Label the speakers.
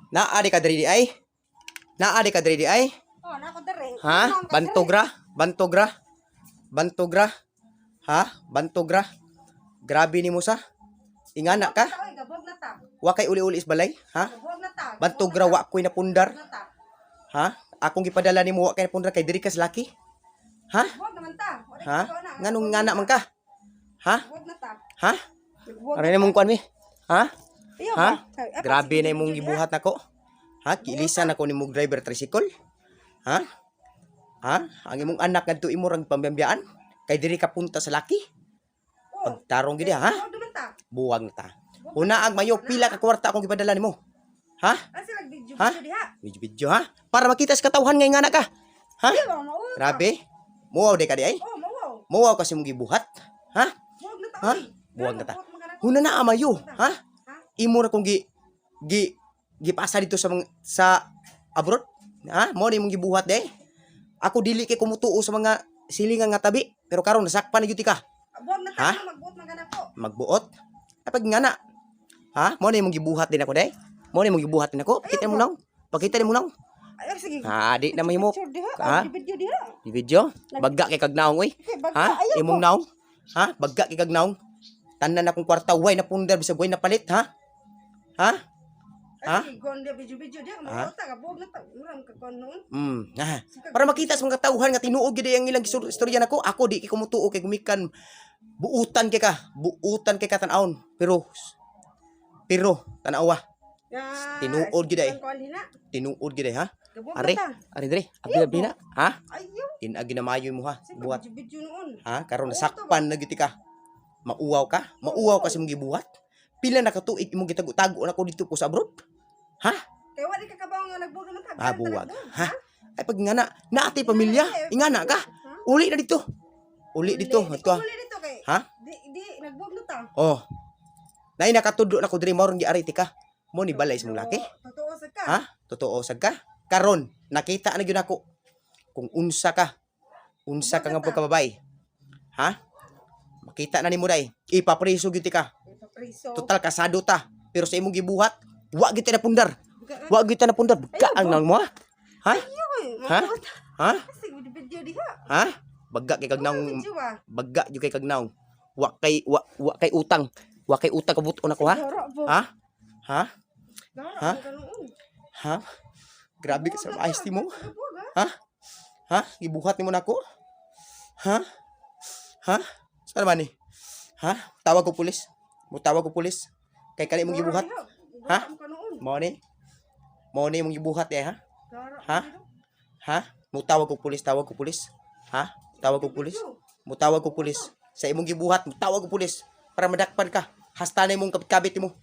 Speaker 1: Naadi ka diri di ay? Naadi ka diri di ay?
Speaker 2: Oh, nako dere.
Speaker 1: Ha? Bantogra? Bantogra? Bantogra? Ha? Bantogra? Grabe ni mo sa. Ingana ka?
Speaker 2: Gabog na ta.
Speaker 1: Wa kay uli-uli is balay? Ha?
Speaker 2: Gabog na ta.
Speaker 1: Bantogra wa ko'y napundar?
Speaker 2: Na ta.
Speaker 1: Ha? Akong gipadala nimo wa kay napundar kay diri ka sa laki? Ha?
Speaker 2: Gabog naman ta.
Speaker 1: Ha? Nganong ngana man ka? Ha?
Speaker 2: Gabog na ta.
Speaker 1: Ha? Aray na mong kuan mi? Ha?
Speaker 2: Ayaw
Speaker 1: Ha?
Speaker 2: ba?
Speaker 1: Grabe na imong gibuhat nako. Ha? Kiilisan ako nimong driver tricycle. Ha? Ha? Ang imong anak ngadto imo rang pambiyaan kay diri ka punta sa laki. Pagtarong gid ha?
Speaker 2: Gabog naman ta.
Speaker 1: Buwag na ta. Una ang mayo pila ka kwarta akong gipadala nimo. Ha?
Speaker 2: Asi nag-video
Speaker 1: Ha?
Speaker 2: diha.
Speaker 1: Video ha? Para makita sa katawhan nga ingana ka. Ha?
Speaker 2: Ayaw mao.
Speaker 1: Grabe. Muaw de ka di ay?
Speaker 2: Oh, mawaw.
Speaker 1: Muaw kasi mong gibuhat. Ha?
Speaker 2: Buwag na ta.
Speaker 1: Ha? Buwag na ta. Huna na amayo, ha? Imo na kung gipasa dito sa abroad. Ha? Mo ni mong gibuhat de. Ako dili kay kumutuo sa mga silingan nga tabi, pero karon nasakpan na gyud ka.
Speaker 2: Buwag na
Speaker 1: Ha?
Speaker 2: ta. Magbuot man kana ko.
Speaker 1: Magbuot. Kapag ngana. Ha? Mo ni mong gibuhat din ako de. Mo ni mong gibuhat din ako. Pakita mo naw. Pakita mo naw.
Speaker 2: Ay, sige.
Speaker 1: Ha, di na mahimo.
Speaker 2: Picture diha.
Speaker 1: Ha?
Speaker 2: Video diha.
Speaker 1: Di video. Bagga kay kagnaong oy. Ha? Imong naong. Ha? Bagga kay kagnaong. Tanan akong kwarta way na pundar bisag way na palit, ha? Ha? Ha?
Speaker 2: Ay, gonde video diha.
Speaker 1: Ha?
Speaker 2: Mao ta. Buwag na ta. Uram ka kon noon.
Speaker 1: Ha. Para makita sa mga katawhan nga tinuod gid ang ilang istorya nako. Ako di kay kumutuo kay gumikan buutan kay ka. Buutan kay ka tan-awon. Pero tanawa. Tinuod gid ay.
Speaker 2: Kon hina.
Speaker 1: Tinuod gid ay, ha?
Speaker 2: Gabog
Speaker 1: Are,
Speaker 2: na ta.
Speaker 1: are dire. Abi na, ha?
Speaker 2: Ayaw.
Speaker 1: Inagi na mayo mo ha.
Speaker 2: Sige,
Speaker 1: Buhat.
Speaker 2: video noon.
Speaker 1: Ha? Karon nasakpan na giti ka. Mauwaw ka? Mauwaw kasi mong gibuhat? Pila na katuig imong gitago-tago na ko dito po sa abroad? Ha?
Speaker 2: Kaya wala ka kabaw nga nagbuwag naman ta.
Speaker 1: Ah, buwag. Ha? Ay pag ingana, naati pamilya, ingana ka. Uli na dito. Uli dito. Ito ha.
Speaker 2: Uli dito kay.
Speaker 1: Ha?
Speaker 2: Di nagbuwag na ta.
Speaker 1: Oh. Nay nakatudo na ko diri moron giariti ka. Mo ni balay sa mong laki.
Speaker 2: Totoo sa ka.
Speaker 1: Ha? Totoo sad ka? Karon nakita na gyud ako kung unsa ka. Unsa ka nga pagkababay. Ha? Makita na nimo day. Ipapriso gyud ti ka.
Speaker 2: Ipapriso.
Speaker 1: Total kasado ta. Pero sa imong gibuhat, wa gyud ta napundar. Wa gyud ta napundar. Bagga ang nang mo. Ha? Ha? Ha?
Speaker 2: Sige, video diha.
Speaker 1: Ha? Bagga kay kagnaong
Speaker 2: Video ah.
Speaker 1: bagga gyud kay kagnaong. Wa kay utang. Wa kay utang kabuton ako ha? Ha? Ha? Ha? Ha? Grabe ka sa ayos ti mo. Ha? Ha? Gibuhat nimo nako? Ha? Ha? Saan man ni? Ha? Tawag ko pulis. Mutawag ko pulis. Kay kani mong gibuhat. Ha? Mo ni? Mo ni mong gibuhat eh ha? Ha? Ha? Mutawag ko pulis, tawag ko pulis. Ha? Tawag ko pulis. Mutawag ko pulis. Sa imong gibuhat, mutawag ko pulis para madakpan ka. Hasta na imong kabit-kabit mo.